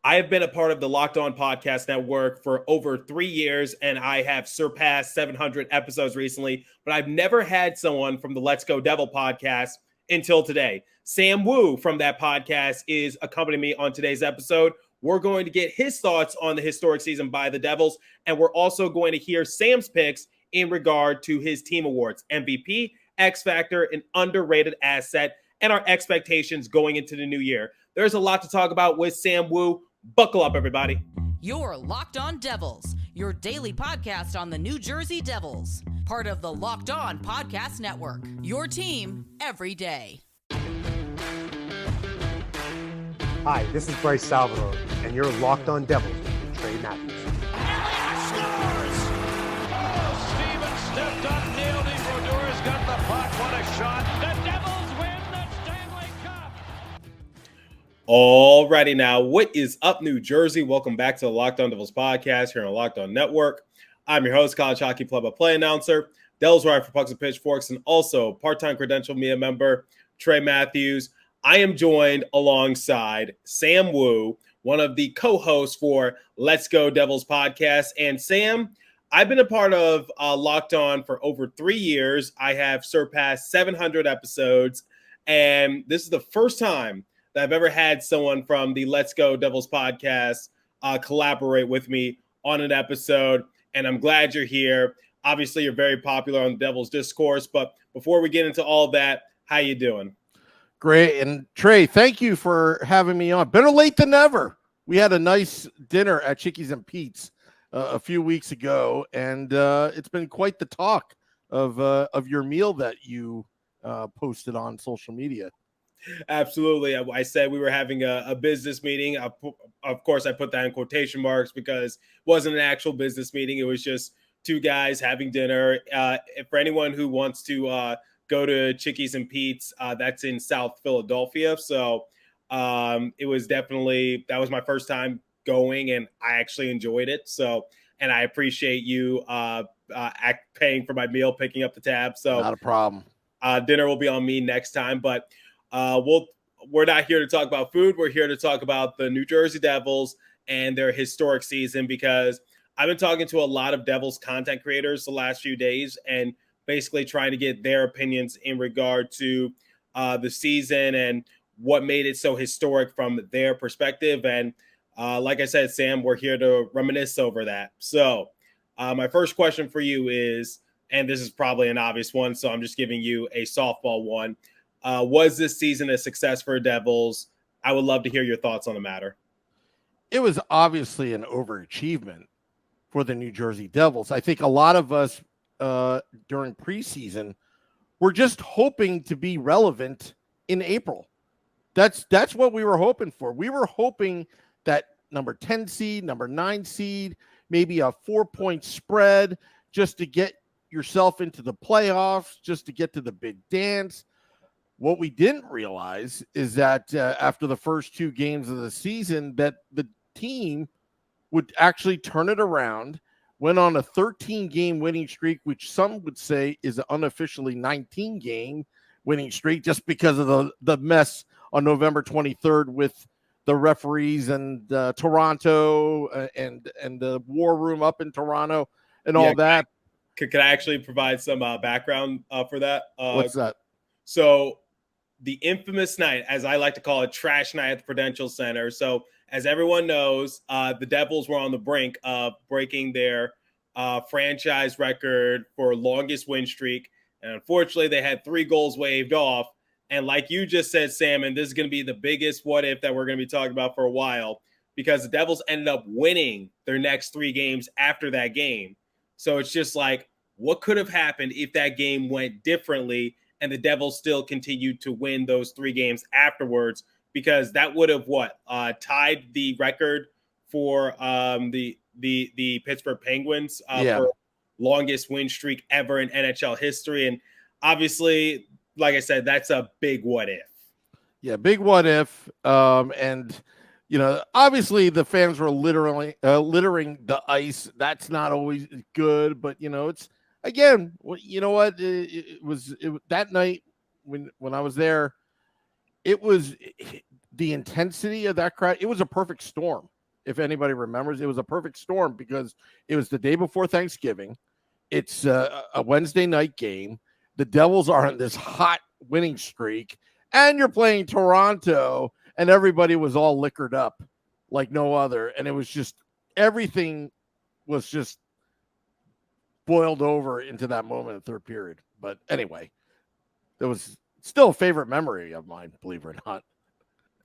I have been a part of the Locked On Podcast Network for over 3 years, and I have surpassed 700 episodes recently, but I've never had someone from the Let's Go Devil podcast until today. Sam Wu from that podcast is accompanying me on today's episode. We're going to get his thoughts on the historic season by the Devils, and we're also going to hear Sam's picks in regard to his team awards, MVP, X Factor, an underrated asset, and our expectations going into the new year. There's a lot to talk about with Sam Wu. Buckle up, everybody. You're Locked On Devils, your daily podcast on the New Jersey Devils. Part of the Locked On Podcast Network, your team every day. Hi, this is Bryce Salvador, and you're Locked On Devils with Trey Matthews. Scores! Oh, Steven stepped up, nailed him. Brodor's got the puck. What a shot. The Devils win the Stanley Cup. Alrighty now, what is up, New Jersey? Welcome back to the Locked On Devils podcast here on the Locked On Network. I'm your host, college hockey play-by-play announcer, Devils writer for Pucks and Pitchforks, and also part-time credential media member, Trey Matthews. I am joined alongside Sam Wu, one of the co-hosts for Let's Go Devils podcast. And Sam, I've been a part of Locked On for over 3 years. I have surpassed 700 episodes, and this is the first time that I've ever had someone from the Let's Go Devils podcast collaborate with me on an episode, and I'm glad you're here. Obviously, you're very popular on the Devils discourse, but before we get into all that, how you doing? Great. And Trey, thank you for having me on. Better late than never. We had a nice dinner at Chickies and Pete's a few weeks ago, and it's been quite the talk of your meal that you posted on social media. Absolutely. I said we were having a business meeting. Of course, I put that in quotation marks because it wasn't an actual business meeting. It was just two guys having dinner. For anyone who wants to go to Chickies and Pete's, that's in South Philadelphia. So it was definitely, that was my first time going, and I actually enjoyed it. So, and I appreciate you paying for my meal, picking up the tab. So not a problem. Dinner will be on me next time, but we're not here to talk about food. We're here to talk about the New Jersey Devils and their historic season, because I've been talking to a lot of Devils content creators the last few days and basically trying to get their opinions in regard to the season and what made it so historic from their perspective. And like I said, Sam, we're here to reminisce over that. So my first question for you is, and this is probably an obvious one, so I'm just giving you a softball one. Was this season a success for Devils? I would love to hear your thoughts on the matter. It was obviously an overachievement for the New Jersey Devils. I think a lot of us during preseason were just hoping to be relevant in April. That's what we were hoping for. We were hoping that number 10 seed, number 9 seed, maybe a 4-point spread just to get yourself into the playoffs, just to get to the big dance. What we didn't realize is that after the first 2 games of the season, that the team would actually turn it around, went on a 13-game winning streak, which some would say is an unofficially 19-game winning streak, just because of the mess on November 23rd with the referees and Toronto and the war room up in Toronto and all that. Could I actually provide some background for that? What's that? So the infamous night, as I like to call it, trash night at the Prudential Center. So as everyone knows, the Devils were on the brink of breaking their franchise record for longest win streak. And unfortunately, they had 3 goals waved off. And like you just said, Sam, and this is going to be the biggest what if that we're going to be talking about for a while, because the Devils ended up winning their next 3 games after that game. So it's just like, what could have happened if that game went differently and the Devils still continued to win those 3 games afterwards? Because that would have tied the record for the Pittsburgh Penguins for longest win streak ever in NHL history. And obviously, like I said, that's a big what if. Yeah, big what if. And obviously the fans were littering the ice. That's not always good, but it's again, you know what? It was that night when I was there. It was the intensity of that crowd. It was a perfect storm. if anybody remembers. It was a perfect storm because it was the day before Thanksgiving. It's a Wednesday night game. The Devils are on this hot winning streak, and you're playing Toronto, and everybody was all liquored up like no other. And it was just everything was just boiled over into that moment in the third period. But anyway, it was still a favorite memory of mine, believe it or not.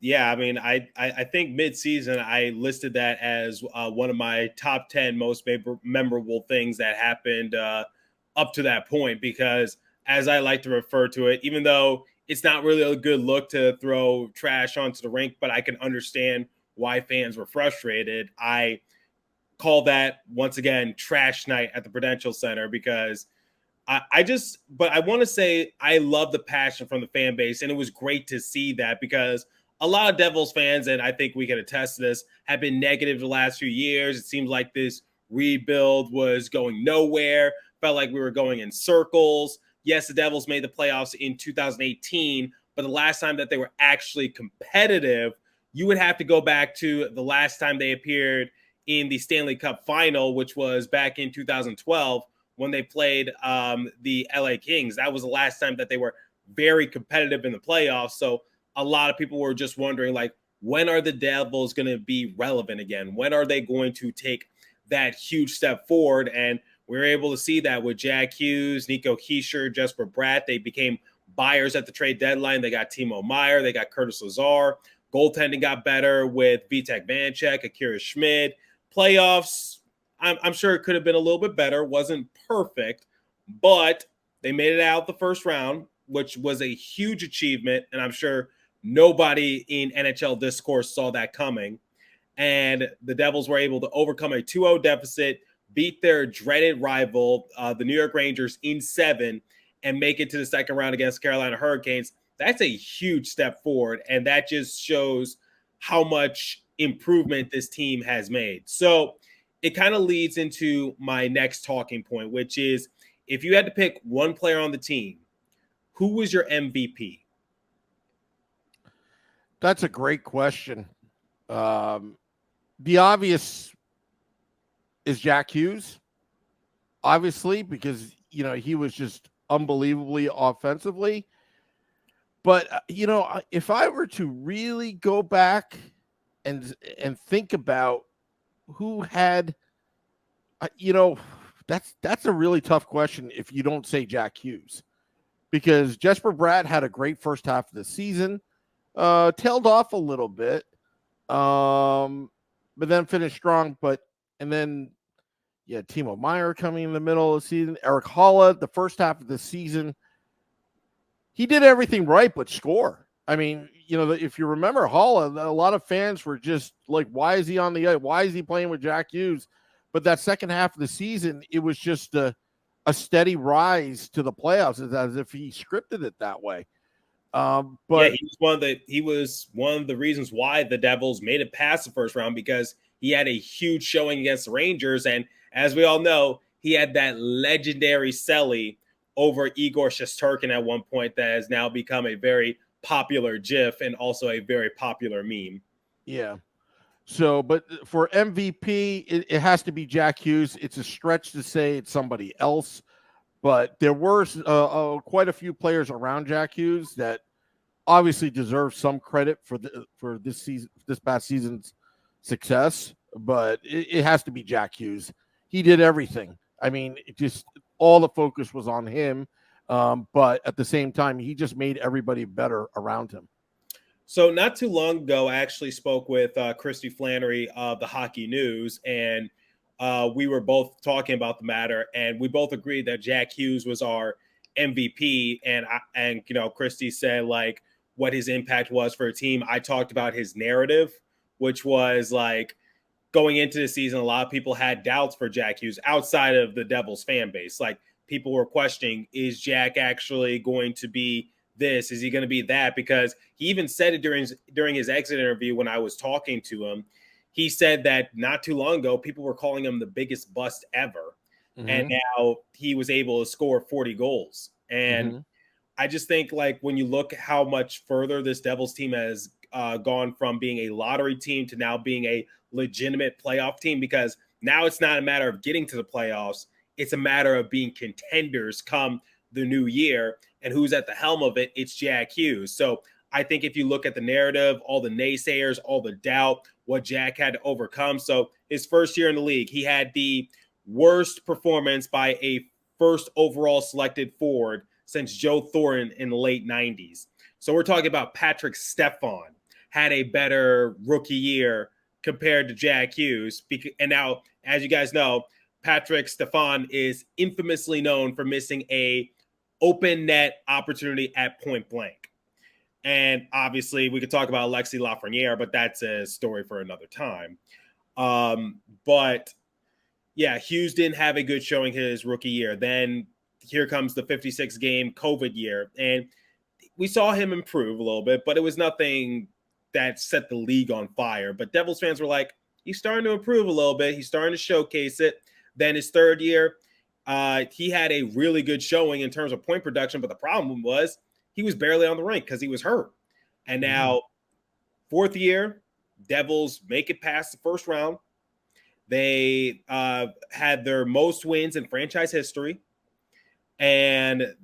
Yeah, I mean, I think mid-season I listed that as one of my top 10 most memorable things that happened up to that point, because as I like to refer to it, even though it's not really a good look to throw trash onto the rink, but I can understand why fans were frustrated. I call that, once again, trash night at the Prudential Center, because but I want to say I love the passion from the fan base, and it was great to see that, because a lot of Devils fans, and I think we can attest to this, have been negative the last few years. It seems like this rebuild was going nowhere, felt like we were going in circles. Yes, the Devils made the playoffs in 2018, but the last time that they were actually competitive, you would have to go back to the last time they appeared in the Stanley Cup final, which was back in 2012 when they played the LA Kings. That was the last time that they were very competitive in the playoffs. So a lot of people were just wondering, like, when are the Devils going to be relevant again? When are they going to take that huge step forward? And we were able to see that with Jack Hughes, Nico Hischier, Jesper Bratt. They became buyers at the trade deadline. They got Timo Meier. They got Curtis Lazar. Goaltending got better with Vitek Vanecek, Akira Schmid. Playoffs, I'm sure it could have been a little bit better. Wasn't perfect, but they made it out the first round, which was a huge achievement. And I'm sure nobody in NHL discourse saw that coming. And the Devils were able to overcome a 2-0 deficit, beat their dreaded rival, the New York Rangers, in 7, and make it to the second round against Carolina Hurricanes. That's a huge step forward. And that just shows how much improvement this team has made. So it kind of leads into my next talking point, which is, if you had to pick one player on the team, who was your MVP? That's a great question. The obvious is Jack Hughes, obviously, because, he was just unbelievably offensively. But, if I were to really go back and think about who had, that's a really tough question if you don't say Jack Hughes, because Jesper Bratt had a great first half of the season, tailed off a little bit, but then finished strong. And then Timo Meier coming in the middle of the season, Eric Holla, the first half of the season, he did everything right but score. I mean, if you remember Holla, a lot of fans were just like, why is he on the ice? Why is he playing with Jack Hughes? But that second half of the season, it was just a steady rise to the playoffs, as if he scripted it that way. But he was one of the reasons why the Devils made it past the first round, because he had a huge showing against the Rangers. And as we all know, he had that legendary celly over Igor Shesterkin at one point that has now become a very popular GIF and also a very popular meme. Yeah. So, but for MVP, it has to be Jack Hughes. It's a stretch to say it's somebody else, but there were quite a few players around Jack Hughes that obviously deserve some credit for this past season's success. But it has to be Jack Hughes. He did everything. I mean, all the focus was on him, but at the same time, he just made everybody better around him. So not too long ago, I actually spoke with Christy Flannery of the Hockey News, and we were both talking about the matter, and we both agreed that Jack Hughes was our MVP. And Christy said like what his impact was for a team. I talked about his narrative, which was like, going into the season, a lot of people had doubts for Jack Hughes outside of the Devils fan base. Like, people were questioning, is Jack actually going to be this? Is he going to be that? Because he even said it during his exit interview when I was talking to him. He said that not too long ago, people were calling him the biggest bust ever. Mm-hmm. And now he was able to score 40 goals. And I just think, like, when you look how much further this Devils team has gone from being a lottery team to now being a legitimate playoff team, because now it's not a matter of getting to the playoffs. It's a matter of being contenders come the new year. And who's at the helm of it? It's Jack Hughes. So I think if you look at the narrative, all the naysayers, all the doubt, what Jack had to overcome. So his first year in the league, he had the worst performance by a first overall selected forward since Joe Thornton in the late 90s. So we're talking about Patrick Stephon had a better rookie year compared to Jack Hughes. And now, as you guys know, Patrick Stephon is infamously known for missing a open net opportunity at point blank. And obviously, we could talk about Alexis Lafreniere, but that's a story for another time. But yeah, Hughes didn't have a good showing his rookie year. Then here comes the 56-game COVID year. And we saw him improve a little bit, but it was nothing that set the league on fire. But Devils fans were like, he's starting to improve a little bit. He's starting to showcase it. Then his third year, he had a really good showing in terms of point production. But the problem was he was barely on the rink because he was hurt. And now, fourth year, Devils make it past the first round. They had their most wins in franchise history. And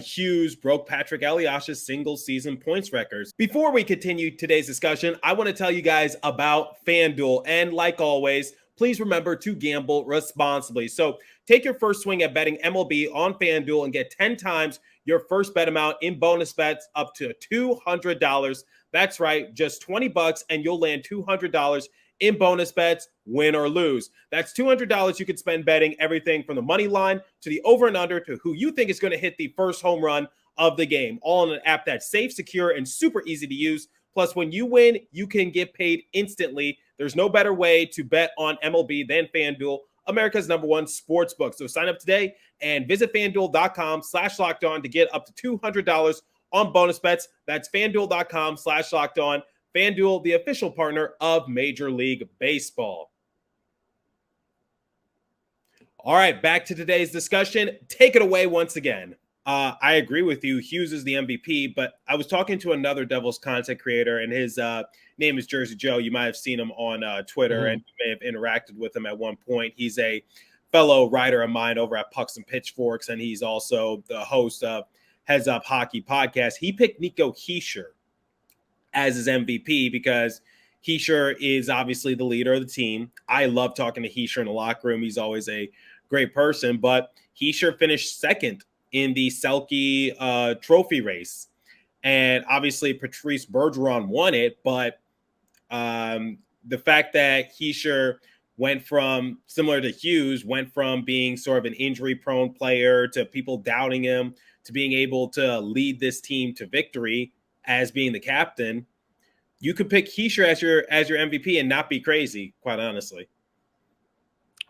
Hughes broke Patrick Eliash's single-season points records. Before we continue today's discussion, I want to tell you guys about FanDuel. And like always, please remember to gamble responsibly. So take your first swing at betting MLB on FanDuel and get 10 times your first bet amount in bonus bets up to $200. That's right, just $20 and you'll land $200 in bonus bets, win or lose. That's $200 you could spend betting everything from the money line to the over and under to who you think is going to hit the first home run of the game, all in an app that's safe, secure, and super easy to use. Plus, when you win, you can get paid instantly. There's no better way to bet on MLB than FanDuel, America's #1 sports book. So sign up today and visit FanDuel.com/lockedon to get up to $200 on bonus bets. That's FanDuel.com/lockedon. FanDuel, the official partner of Major League Baseball. All right, back to today's discussion. Take it away once again. I agree with you. Hughes is the MVP, but I was talking to another Devils content creator, and his name is Jersey Joe. You might have seen him on Twitter, and you may have interacted with him at one point. He's a fellow writer of mine over at Pucks and Pitchforks, and he's also the host of Heads Up Hockey Podcast. He picked Nico Hischier as his MVP because Hischier is obviously the leader of the team. I love talking to Hischier in the locker room. He's always a great person, but Hischier finished second in the Selke trophy race. And obviously Patrice Bergeron won it, but the fact that Hischier went from, similar to Hughes, went from being sort of an injury-prone player to people doubting him to being able to lead this team to victory as being the captain. You could pick Hischier as your MVP and not be crazy, quite honestly.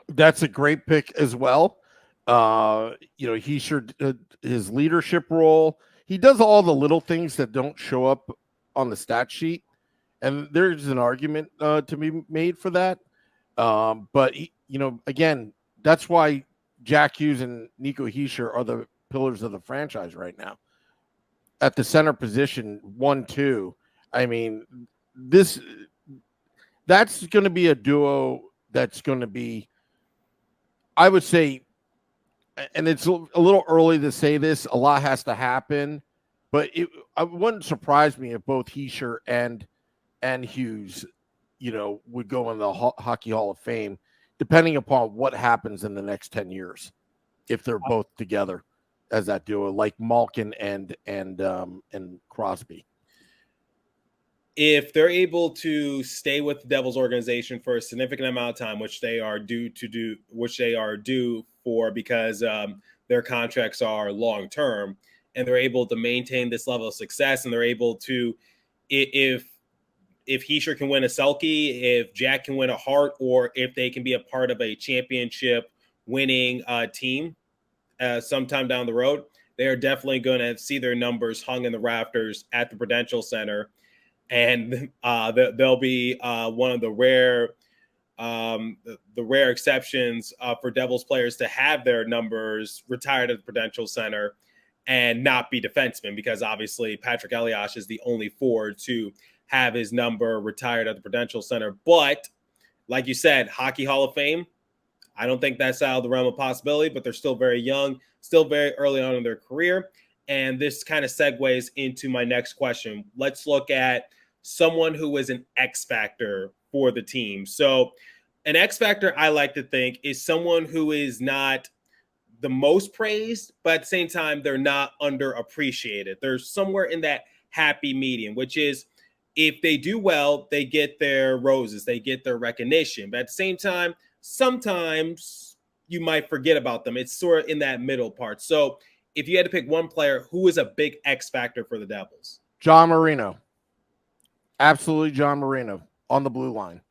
That's a great pick as well. Hischier, his leadership role, he does all the little things that don't show up on the stat sheet. And there's an argument to be made for that. But again, that's why Jack Hughes and Nico Hischier are the pillars of the franchise right now. At the center position, 1-2. I mean, that's going to be a duo that's going to be, I would say, and it's a little early to say this, a lot has to happen, but it wouldn't surprise me if both Hischier and Hughes, would go in the Hockey Hall of Fame, depending upon what happens in the next 10 years, if they're both together as that duo, like Malkin and Crosby. If they're able to stay with the Devils organization for a significant amount of time, which they are due for because their contracts are long term, and they're able to maintain this level of success, and they're able to, if Hischier can win a Selke, if Jack can win a Hart, or if they can be a part of a championship winning team sometime down the road, they are definitely going to see their numbers hung in the rafters at the Prudential Center. And they'll be one of the rare exceptions for Devils players to have their numbers retired at the Prudential Center and not be defensemen, because obviously Patrick Elias is the only forward to have his number retired at the Prudential Center. But like you said, Hockey Hall of Fame, I don't think that's out of the realm of possibility, but they're still very young, still very early on in their career. And this kind of segues into my next question. Let's look at someone who is an X factor for the team. So an X factor, I like to think, is someone who is not the most praised, but at the same time, they're not underappreciated. They're somewhere in that happy medium, which is if they do well, they get their roses, they get their recognition. But at the same time, sometimes you might forget about them. It's sort of in that middle part. So if you had to pick one player, who is a big X factor for the Devils? John Marino. Absolutely John Marino on the blue line.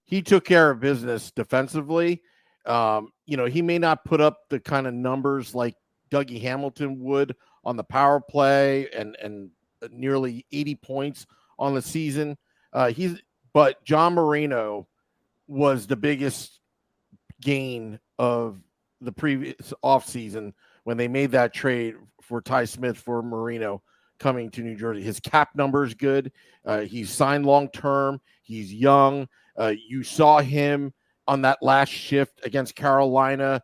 He took care of business defensively. He may not put up the kind of numbers like Dougie Hamilton would on the power play and nearly 80 points on the season. But John Marino was the biggest gain of the previous offseason when they made that trade for Ty Smith for Marino coming to New Jersey. His cap number is good. He's signed long-term. He's young. You saw him on that last shift against Carolina,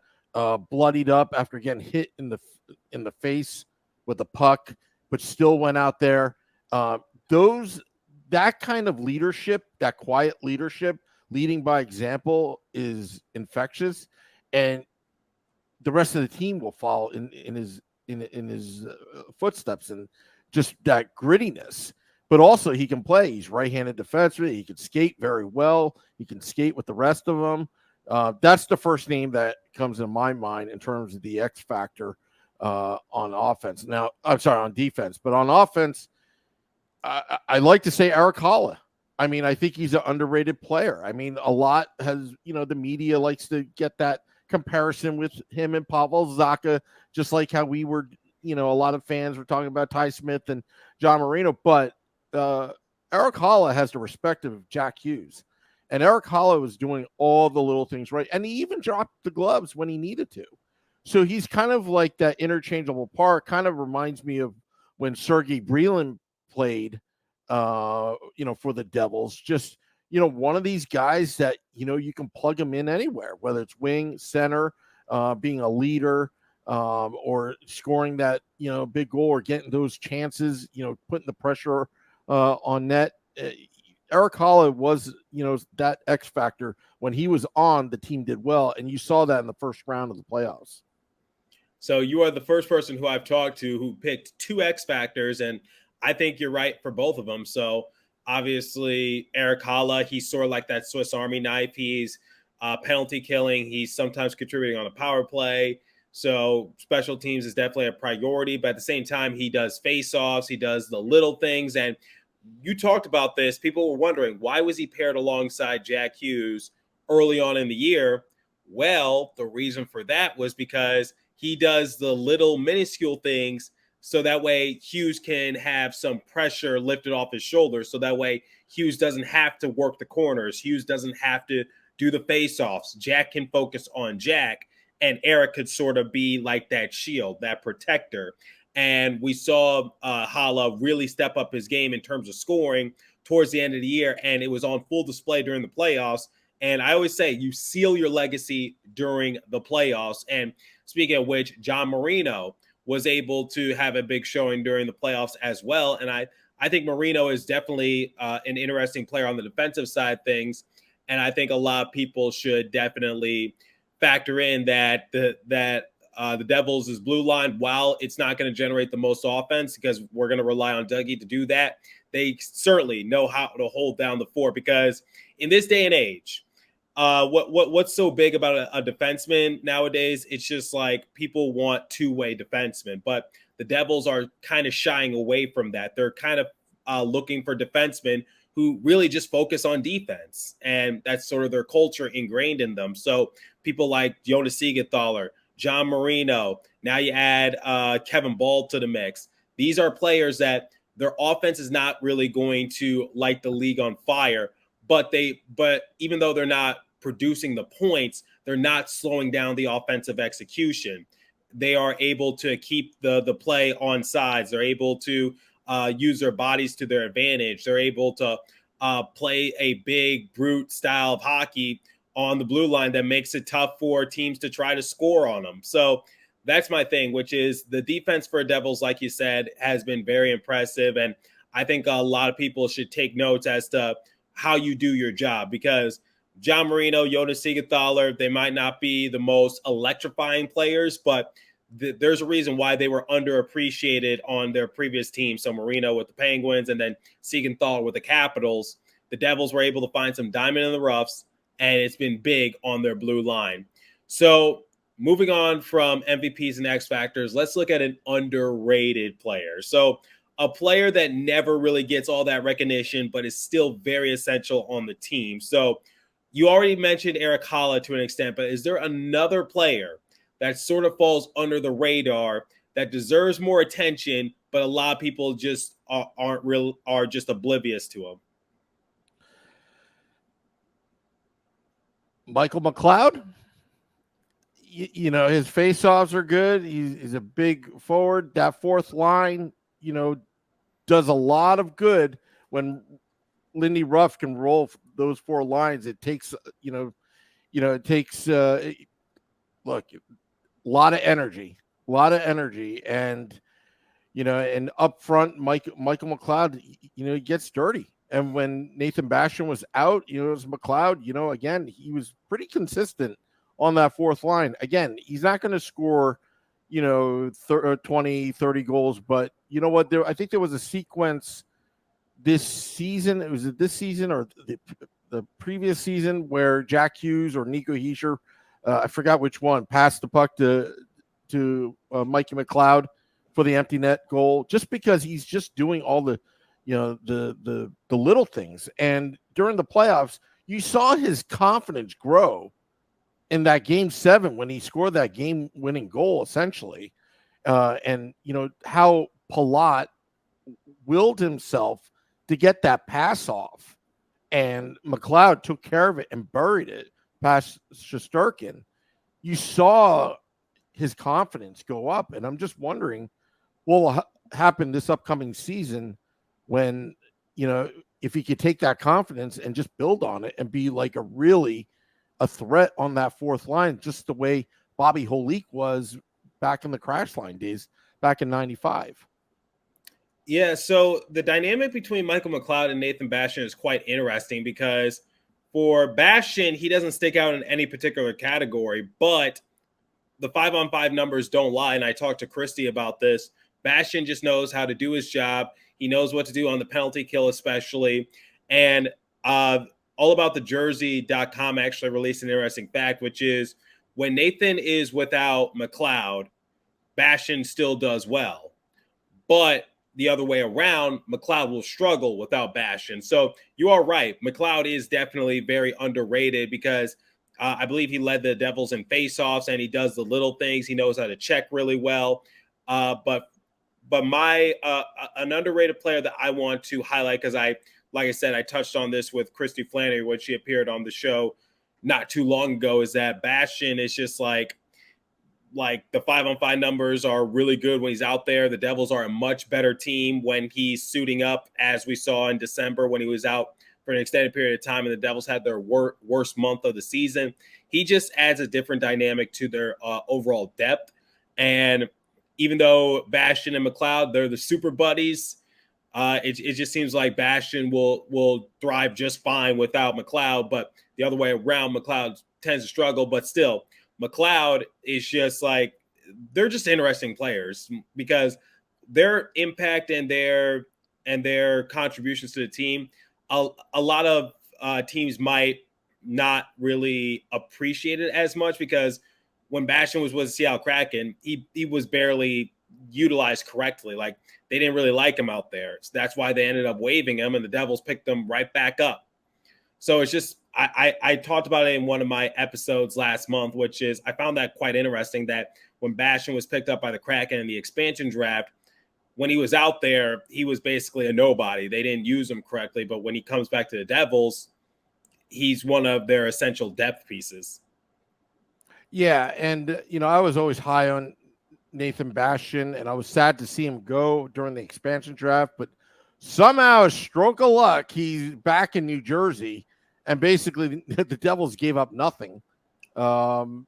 bloodied up after getting hit in the face with a puck, but still went out there. That kind of leadership, that quiet leadership, leading by example, is infectious, and the rest of the team will follow in his footsteps, and just that grittiness. But also he can play. He's right-handed defenseman. He can skate very well. He can skate with the rest of them. That's the first name that comes in my mind in terms of the X factor on offense. Now, I'm sorry, on defense. But on offense, I like to say Eric Holla. I mean, I think he's an underrated player. I mean, a lot has, the media likes to get that comparison with him and Pavel Zacha, just like how we were, a lot of fans were talking about Ty Smith and John Marino. But Eric Holla has the respect of Jack Hughes. And Eric Holla was doing all the little things right. And he even dropped the gloves when he needed to. So he's kind of like that interchangeable part. Kind of reminds me of when Sergei Brylin played, for the Devils. Just, one of these guys that, you can plug him in anywhere, whether it's wing, center, being a leader, or scoring that, big goal or getting those chances, putting the pressure on net. Eric Holla was, that X factor. When he was on, the team did well, and you saw that in the first round of the playoffs. So you are the first person who I've talked to who picked two X factors, and I think you're right for both of them. So obviously Eric Holla, he's sort of like that Swiss Army knife. He's penalty killing. He's sometimes contributing on a power play. So special teams is definitely a priority, but at the same time, he does face-offs. He does the little things. And you talked about this. People were wondering, why was he paired alongside Jack Hughes early on in the year? Well, the reason for that was because he does the little minuscule things so that way Hughes can have some pressure lifted off his shoulders. So that way Hughes doesn't have to work the corners. Hughes doesn't have to do the face-offs. Jack can focus on Jack, and Eric could sort of be like that shield, that protector. And we saw Holla really step up his game in terms of scoring towards the end of the year, and it was on full display during the playoffs. And I always say you seal your legacy during the playoffs. And speaking of which, John Marino was able to have a big showing during the playoffs as well. And I think Marino is definitely an interesting player on the defensive side of things. And I think a lot of people should definitely factor in that the Devils' blue line, while it's not going to generate the most offense because we're going to rely on Dougie to do that, they certainly know how to hold down the fort, because in this day and age, what's so big about a defenseman nowadays? It's just like people want two-way defensemen, but the Devils are kind of shying away from that. They're kind of looking for defensemen who really just focus on defense, and that's sort of their culture ingrained in them. So people like Jonas Siegenthaler, John Marino, now you add Kevin Ball to the mix. These are players that their offense is not really going to light the league on fire, but even though they're not producing the points, they're not slowing down the offensive execution. They are able to keep the play on sides. They're able to use their bodies to their advantage. They're able to play a big, brute style of hockey on the blue line that makes it tough for teams to try to score on them. So that's my thing, which is the defense for Devils, like you said, has been very impressive. And I think a lot of people should take notes as to how you do your job, because John Marino, Jonas Siegenthaler, they might not be the most electrifying players, but there's a reason why they were underappreciated on their previous team. So Marino with the Penguins and then Siegenthaler with the Capitals. The Devils were able to find some diamond in the roughs, and it's been big on their blue line. So moving on from MVPs and X Factors, let's look at an underrated player. So a player that never really gets all that recognition, but is still very essential on the team. So you already mentioned Erik Haula to an extent, but is there another player that sort of falls under the radar that deserves more attention, but a lot of people just are just oblivious to him? Michael McLeod. You know, his faceoffs are good. He's a big forward. That fourth line, you know, does a lot of good when Lindy Ruff can roll those four lines. It takes, it takes, look, a lot of energy, and, and up front, Michael McLeod, he gets dirty. And when Nathan Bastian was out, it was McLeod, again, he was pretty consistent on that fourth line. Again, he's not going to score, 20, 30 goals, but you know what? I think there was a sequence this season. It was this season or the previous season where Jack Hughes or Nico Hischier, I forgot which one, passed the puck to Mikey McLeod for the empty net goal, just because he's just doing all the, the little things. And during the playoffs, you saw his confidence grow in that game 7 when he scored that game-winning goal, essentially. And, how Palat willed himself to get that pass off. And McLeod took care of it and buried it past Shesterkin. You saw his confidence go up. And I'm just wondering what will happen this upcoming season when, if he could take that confidence and just build on it and be like a threat on that fourth line, just the way Bobby Holik was back in the crash line days back in 95. Yeah, so the dynamic between Michael McLeod and Nathan Bastian is quite interesting, because for Bastian, he doesn't stick out in any particular category, but the 5-on-5 numbers don't lie. And I talked to Christy about this. Bastian just knows how to do his job. He knows what to do on the penalty kill, especially. And All About the Jersey.com actually released an interesting fact, which is when Nathan is without McLeod, Bastian still does well. But the other way around, McLeod will struggle without Bastian. So you are right. McLeod is definitely very underrated, because I believe he led the Devils in faceoffs, and he does the little things. He knows how to check really well. But my an underrated player that I want to highlight, because like I said, I touched on this with Christy Flannery when she appeared on the show not too long ago, is that Bastian is just like the 5-on-5 numbers are really good when he's out there. The Devils are a much better team when he's suiting up, as we saw in December when he was out for an extended period of time and the Devils had their worst month of the season. He just adds a different dynamic to their overall depth. And even though Bastian and McLeod, they're the super buddies, it just seems like Bastian will thrive just fine without McLeod, but the other way around, McLeod tends to struggle. But still, McLeod is just like, they're just interesting players, because their impact and their contributions to the team, a lot of teams might not really appreciate it as much, because when Bastian was with Seattle Kraken, he was barely utilized correctly. Like, they didn't really like him out there. So that's why they ended up waiving him, and the Devils picked him right back up. So it's just, I talked about it in one of my episodes last month, which is, I found that quite interesting, that when Bastian was picked up by the Kraken in the expansion draft, when he was out there, he was basically a nobody. They didn't use him correctly. But when he comes back to the Devils, he's one of their essential depth pieces. Yeah, and I was always high on Nathan Bastian, and I was sad to see him go during the expansion draft, but somehow, a stroke of luck, he's back in New Jersey, and basically the Devils gave up nothing, to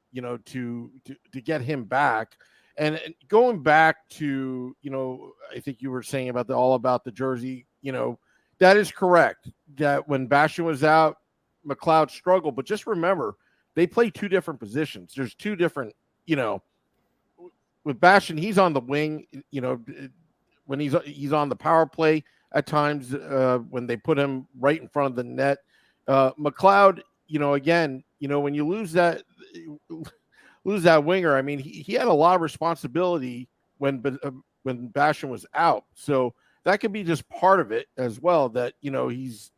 get him back. And going back to, I think you were saying about all about the jersey, that is correct. That when Bastian was out, McLeod struggled, but just remember, they play two different positions. There's two different, with Bastian, he's on the wing, when he's on the power play at times, when they put him right in front of the net. McLeod, again, when you lose that winger, I mean, he had a lot of responsibility when Bastian was out. So that could be just part of it as well, that, he's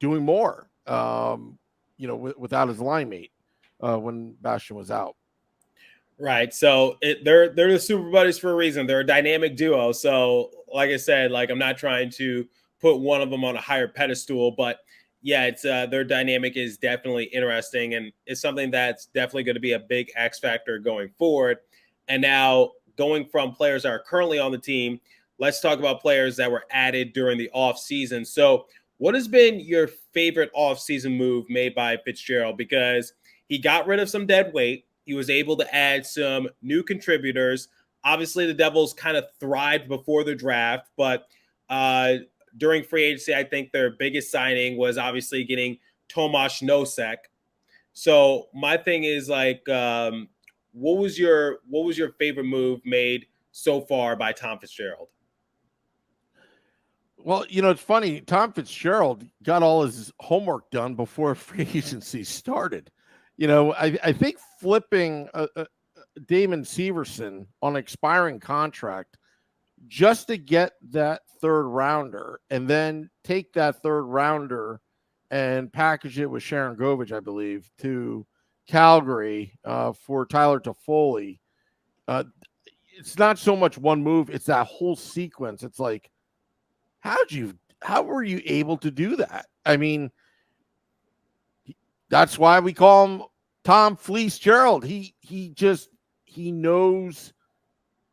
doing more, without his line mate when Bastian was out. Right. So they're the super buddies for a reason. They're a dynamic duo. So like I said, like I'm not trying to put one of them on a higher pedestal, but yeah, it's their dynamic is definitely interesting, and it's something that's definitely going to be a big X factor going forward. And now going from players that are currently on the team, let's talk about players that were added during the offseason. So what has been your favorite offseason move made by Fitzgerald? Because he got rid of some dead weight. He was able to add some new contributors. Obviously, the Devils kind of thrived before the draft, but during free agency, I think their biggest signing was obviously getting Tomas Nosek. So my thing is like, what was your favorite move made so far by Tom Fitzgerald? Well, it's funny. Tom Fitzgerald got all his homework done before free agency started. I think flipping Damon Severson on an expiring contract just to get that third rounder, and then take that third rounder and package it with Sharon Govich, I believe, to Calgary for Tyler Toffoli. It's not so much one move; it's that whole sequence. It's like, how were you able to do that? I mean, that's why we call him Tom Fleece Gerald. He knows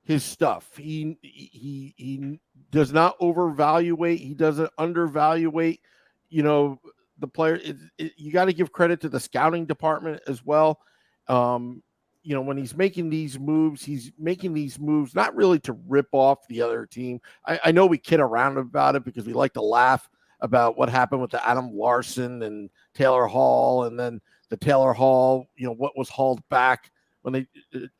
his stuff. He does not overvaluate. He doesn't undervaluate. The player. You got to give credit to the scouting department as well. When he's making these moves, not really to rip off the other team. I know we kid around about it because we like to laugh about what happened with the Adam Larson and Taylor Hall, and then the Taylor Hall, what was hauled back when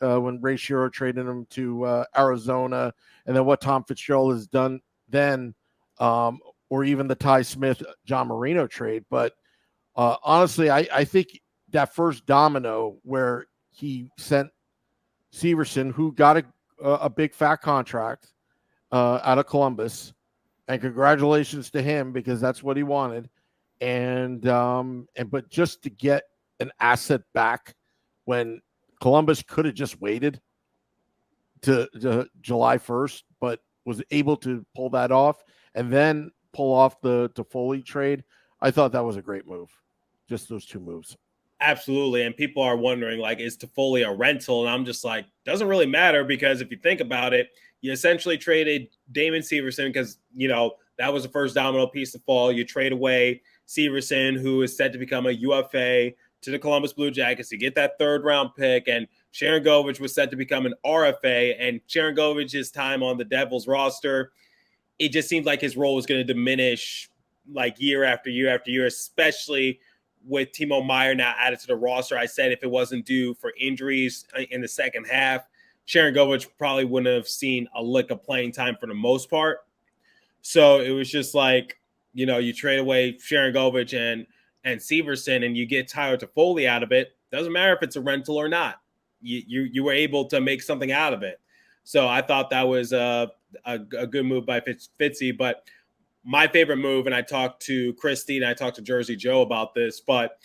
Ray Shero traded him to Arizona, and then what Tom Fitzgerald has done then, or even the Ty Smith, John Marino trade. But honestly, I think that first domino where he sent Severson, who got a big fat contract out of Columbus, and congratulations to him because that's what he wanted. But just to get an asset back when Columbus could have just waited to July 1st, but was able to pull that off and then pull off the Toffoli trade. I thought that was a great move. Just those two moves. Absolutely. And people are wondering, like, is Toffoli a rental? And I'm just like, doesn't really matter, because if you think about it, you essentially traded Damon Severson because, that was the first domino piece to fall. You trade away Severson, who is set to become a UFA, to the Columbus Blue Jackets to get that third round pick. And Sharon Govich was set to become an RFA. And Sharon Govich's time on the Devils roster, it just seemed like his role was going to diminish like year after year after year, especially with Timo Meier now added to the roster. I said if it wasn't due for injuries in the second half, Sharon Govich probably wouldn't have seen a lick of playing time for the most part. So it was just like, you trade away Sharon Govich and Severson, and you get Tyler Toffoli out of it. Doesn't matter if it's a rental or not. You were able to make something out of it. So I thought that was a good move by Fitzy. But my favorite move, and I talked to Christy and I talked to Jersey Joe about this, but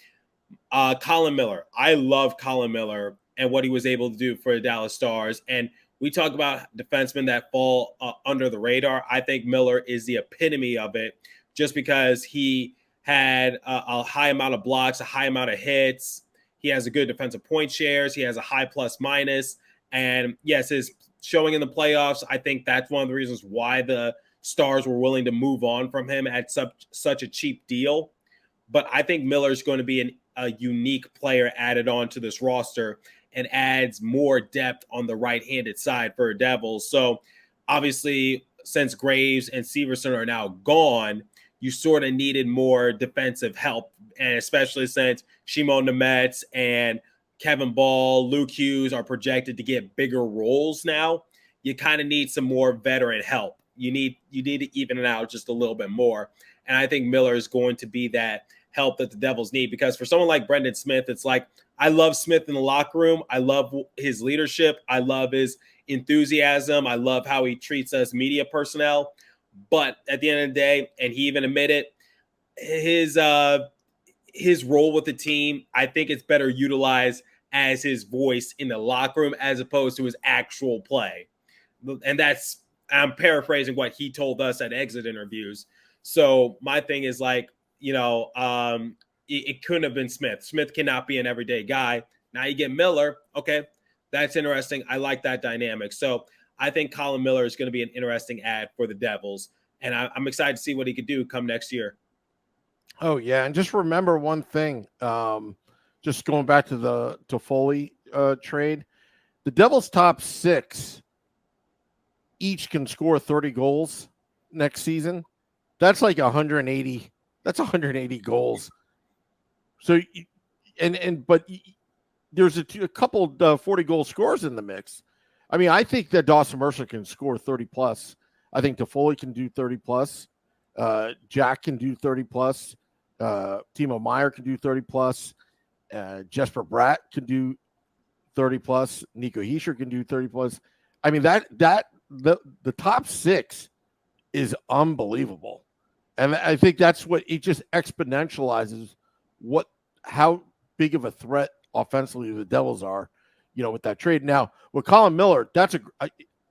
Colin Miller. I love Colin Miller and what he was able to do for the Dallas Stars. And we talk about defensemen that fall under the radar. I think Miller is the epitome of it, just because he had a high amount of blocks, a high amount of hits. He has a good defensive point shares. He has a high plus minus. And yes, his showing in the playoffs, I think that's one of the reasons why the Stars were willing to move on from him at such a cheap deal. But I think Miller's going to be a unique player added on to this roster and adds more depth on the right-handed side for Devils. So obviously, since Graves and Severson are now gone, you sort of needed more defensive help, and especially since Shimon Nemeth and Kevin Ball, Luke Hughes are projected to get bigger roles now, you kind of need some more veteran help. You need to even it out just a little bit more. And I think Miller is going to be that help that the Devils need, because for someone like Brendan Smith, it's like, I love Smith in the locker room. I love his leadership. I love his enthusiasm. I love how he treats us media personnel. But at the end of the day, and he even admitted, his role with the team, I think it's better utilized as his voice in the locker room as opposed to his actual play. And I'm paraphrasing what he told us at exit interviews. So my thing is like, it couldn't have been Smith. Smith cannot be an everyday guy. Now you get Miller. Okay, that's interesting. I like that dynamic. So I think Colin Miller is going to be an interesting ad for the Devils. And I'm excited to see what he could do come next year. Oh, yeah. And just remember one thing, just going back to the Toffoli trade, the Devils' top 6 each can score 30 goals next season. That's like 180. That's 180 goals. So, but there's a couple 40 goal scorers in the mix. I mean, I think that Dawson Mercer can score 30 plus. I think Toffoli can do 30 plus. Jack can do 30 plus. Timo Meier can do 30 plus. Jesper Bratt can do 30 plus. Nico Hischier can do 30 plus. I mean, the top 6 is unbelievable. And I think that's what it just exponentializes how big of a threat offensively the Devils are, with that trade. Now, with Colin Miller,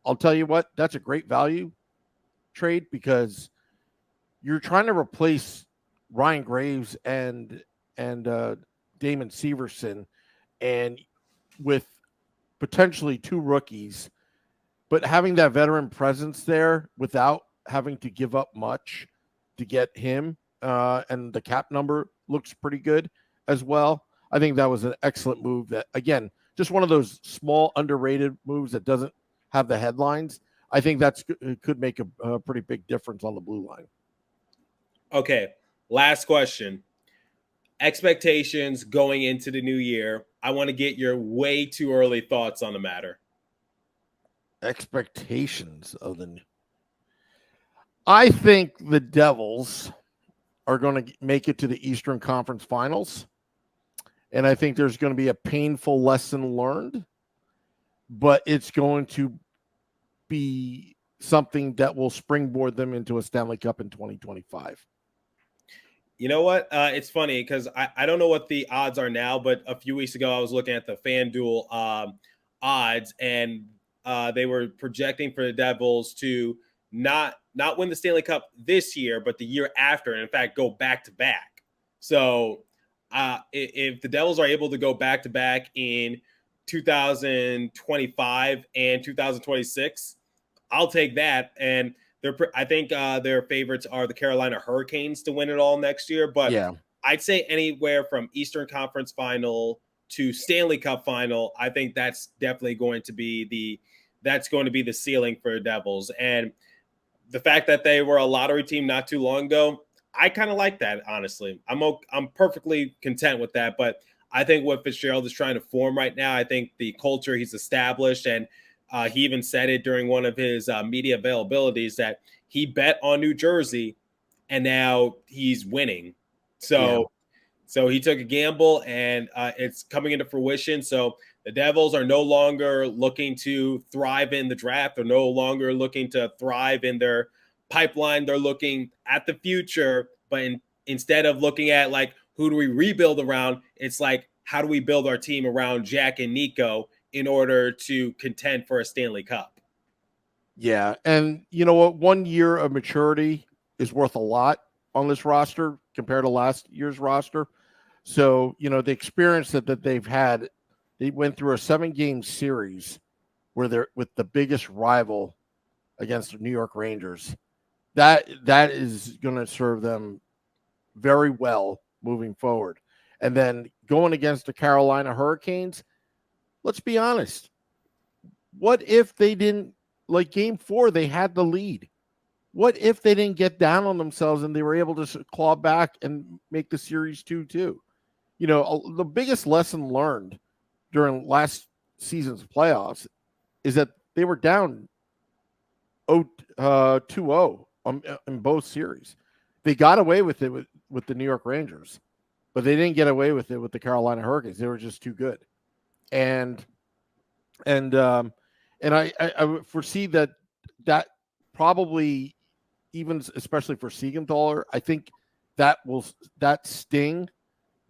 I'll tell you what, that's a great value trade, because you're trying to replace Ryan Graves and Damon Severson, and with potentially 2 rookies, but having that veteran presence there without having to give up much to get him, and the cap number looks pretty good as well. I think that was an excellent move. That, again, just one of those small underrated moves that doesn't have the headlines. I think could make a pretty big difference on the blue line. Okay, last question. Expectations going into the new year. I want to get your way too early thoughts on the matter. Expectations of the new. I think the Devils are going to make it to the Eastern Conference Finals. And I think there's going to be a painful lesson learned, but it's going to be something that will springboard them into a Stanley Cup in 2025. You know what? It's funny because I don't know what the odds are now, but a few weeks ago I was looking at the FanDuel odds, and they were projecting for the Devils to not win the Stanley Cup this year, but the year after, and in fact go back to back. So if the Devils are able to go back to back in 2025 and 2026, I'll take that. And I think their favorites are the Carolina Hurricanes to win it all next year. But yeah, I'd say anywhere from Eastern Conference Final to Stanley Cup Final, I think that's definitely going to be the ceiling for the Devils. And the fact that they were a lottery team not too long ago, I kind of like that, honestly. I'm perfectly content with that. But I think what Fitzgerald is trying to form right now, I think the culture he's established, and he even said it during one of his media availabilities that he bet on New Jersey and now he's winning. So he took a gamble, and it's coming into fruition. So the Devils are no longer looking to thrive in the draft. They're no longer looking to thrive in their pipeline. They're looking at the future, but instead of looking at like, who do we rebuild around? It's like, how do we build our team around Jack and Nico in order to contend for a Stanley Cup? Yeah. And you know what? 1 year of maturity is worth a lot on this roster compared to last year's roster. So, the experience that they've had, they went through a 7-game series where they're with the biggest rival against the New York Rangers. That is going to serve them very well moving forward. And then going against the Carolina Hurricanes, let's be honest. What if they didn't, like game 4, they had the lead? What if they didn't get down on themselves and they were able to claw back and make the series 2-2? The biggest lesson learned during last season's playoffs is that they were down 2-0 in both series. They got away with it with the New York Rangers, but they didn't get away with it with the Carolina Hurricanes. They were just too good. And I foresee that probably, even especially for Siegenthaler, I think that sting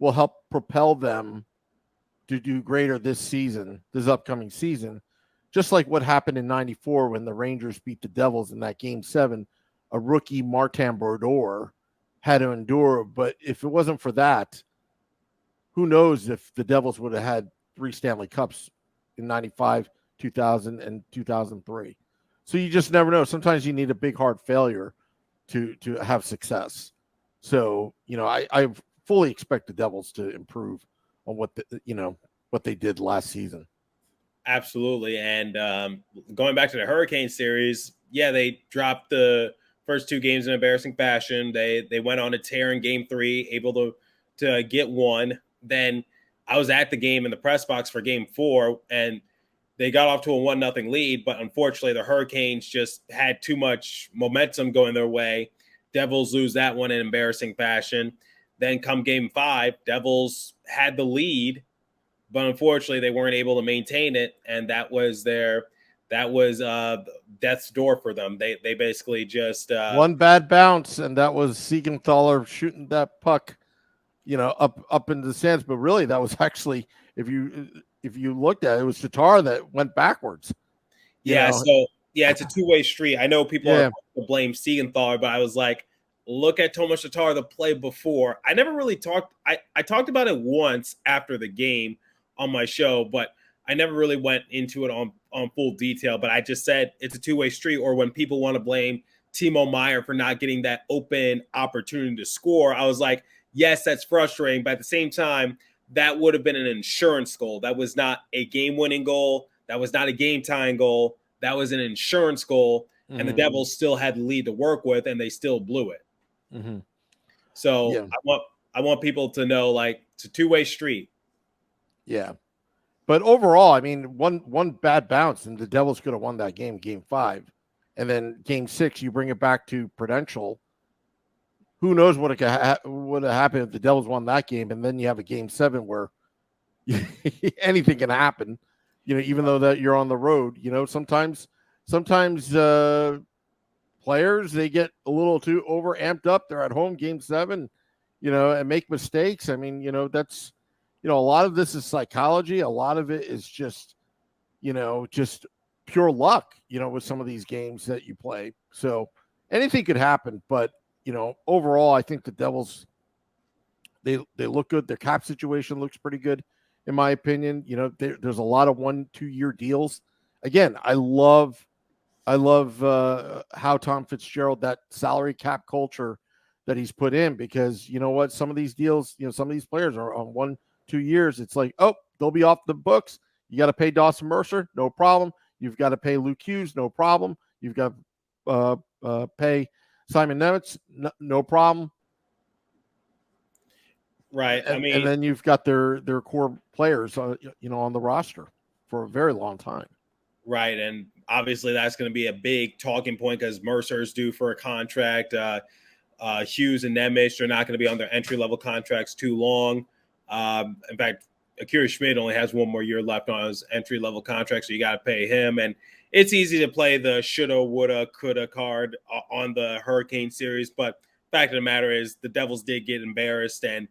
will help propel them to do greater this upcoming season, just like what happened in '94 when the Rangers beat the Devils in that Game 7. A rookie Martin Brodeur had to endure, but if it wasn't for that, who knows if the Devils would have had 3 Stanley Cups in '95, 2000, and 2003. So you just never know. Sometimes you need a big hard failure to have success. So I fully expect the Devils to improve on what they did last season. Absolutely. And going back to the Hurricane series, yeah, they dropped the first 2 games in embarrassing fashion. They went on a tear in game 3, able to get one. Then I was at the game in the press box for game 4, and they got off to a 1-0 lead, but unfortunately the Hurricanes just had too much momentum going their way. Devils lose that one in embarrassing fashion. Then come game 5, Devils had the lead, but unfortunately they weren't able to maintain it, and that was death's door for them. They basically just one bad bounce, and that was Siegenthaler shooting that puck, up into the stands. But really, that was actually, if you looked at it, it was Tatar that went backwards. Yeah, so it's a two-way street. I know people are to blame Siegenthaler, but I was like, look at Tomas Tatar, the play before. I never really talked. I talked about it once after the game on my show, but I never really went into it on full detail. But I just said it's a two-way street. Or when people want to blame Timo Meier for not getting that open opportunity to score, I was like, yes, that's frustrating. But at the same time, that would have been an insurance goal. That was not a game-winning goal. That was not a game-tying goal. That was an insurance goal. Mm-hmm. And the Devils still had the lead to work with, and they still blew it. Mm-hmm. So I want people to know, like, it's a two-way street. Yeah. But overall, I mean, one bad bounce, and the Devils could have won that game, game 5. And then game 6, you bring it back to Prudential. Who knows what would have happened if the Devils won that game, and then you have a game 7 where anything can happen. Even though that you're on the road, sometimes players, they get a little too over amped up. They're at home, game 7, and make mistakes. I mean, that's, a lot of this is psychology. A lot of it is just pure luck, with some of these games that you play. So anything could happen, but overall, I think the Devils, they look good. Their cap situation looks pretty good, in my opinion. There's a lot of 1-2 year deals. Again, I love how Tom Fitzgerald, that salary cap culture that he's put in, because what, some of these deals, some of these players are on 1-2 years. It's like, oh, they'll be off the books. You got to pay Dawson Mercer, no problem. You've got to pay Luke Hughes, no problem. You've got to pay Simon Nemec, no problem. Right. And then you've got their core players, on the roster for a very long time. Right. And obviously that's going to be a big talking point because Mercer's due for a contract. Hughes and Nemec are not going to be on their entry-level contracts too long. In fact, Akira Schmid only has 1 more year left on his entry-level contract, so you got to pay him. And it's easy to play the shoulda, woulda, coulda card on the Hurricane series, but fact of the matter is the Devils did get embarrassed, and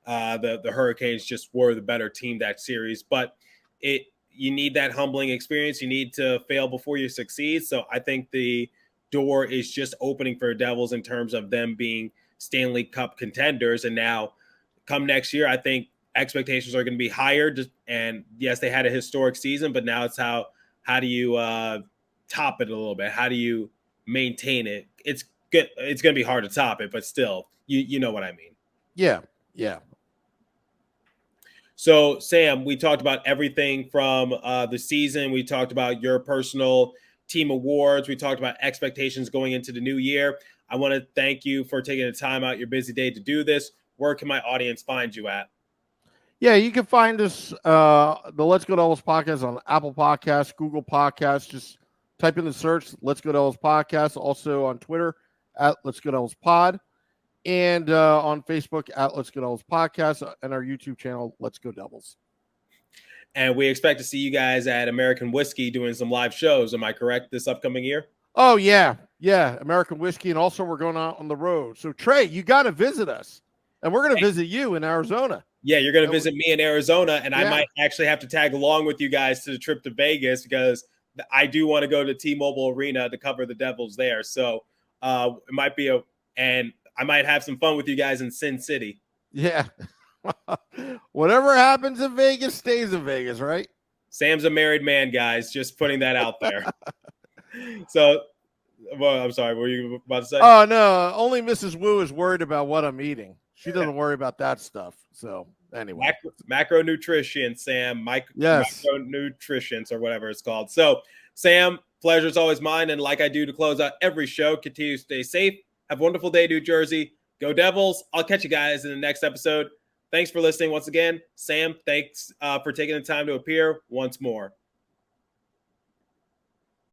the Hurricanes just were the better team that series. But you need that humbling experience. You need to fail before you succeed. So I think the door is just opening for Devils in terms of them being Stanley Cup contenders. And now come next year, I think expectations are going to be higher. And yes, they had a historic season, but now it's how How do you top it a little bit? How do you maintain it? It's good. It's going to be hard to top it, but still, you know what I mean. Yeah. So, Sam, we talked about everything from the season. We talked about your personal team awards. We talked about expectations going into the new year. I want to thank you for taking the time out your busy day to do this. Where can my audience find you at? Yeah, you can find us, the Let's Go Devils podcast on Apple Podcasts, Google Podcasts. Just type in the search, Let's Go Devils podcast. Also on Twitter at Let's Go Devils Pod. And on Facebook at Let's Go Devils Podcast, and our YouTube channel, Let's Go Devils. And we expect to see you guys at American Whiskey doing some live shows. Am I correct this upcoming year? Oh, yeah. American Whiskey. And also we're going out on the road. So, Trey, you got to visit us. And we're going to visit you in Arizona. Yeah, you're going to visit me in Arizona. And I might actually have to tag along with you guys to the trip to Vegas because I do want to go to T-Mobile Arena to cover the Devils there. So it might be and I might have some fun with you guys in Sin City. Yeah. Whatever happens in Vegas stays in Vegas, right? Sam's a married man, guys. Just putting that out there. So, well, I'm sorry. What were you about to say? Oh, no. Only Mrs. Wu is worried about what I'm eating. She doesn't worry about that stuff. So, anyway. Macronutrition, Sam. Yes. Macronutritions or whatever it's called. So, Sam, pleasure is always mine. And like I do to close out every show, continue to stay safe. Have a wonderful day, New Jersey. Go Devils. I'll catch you guys in the next episode. Thanks for listening once again. Sam, thanks for taking the time to appear once more.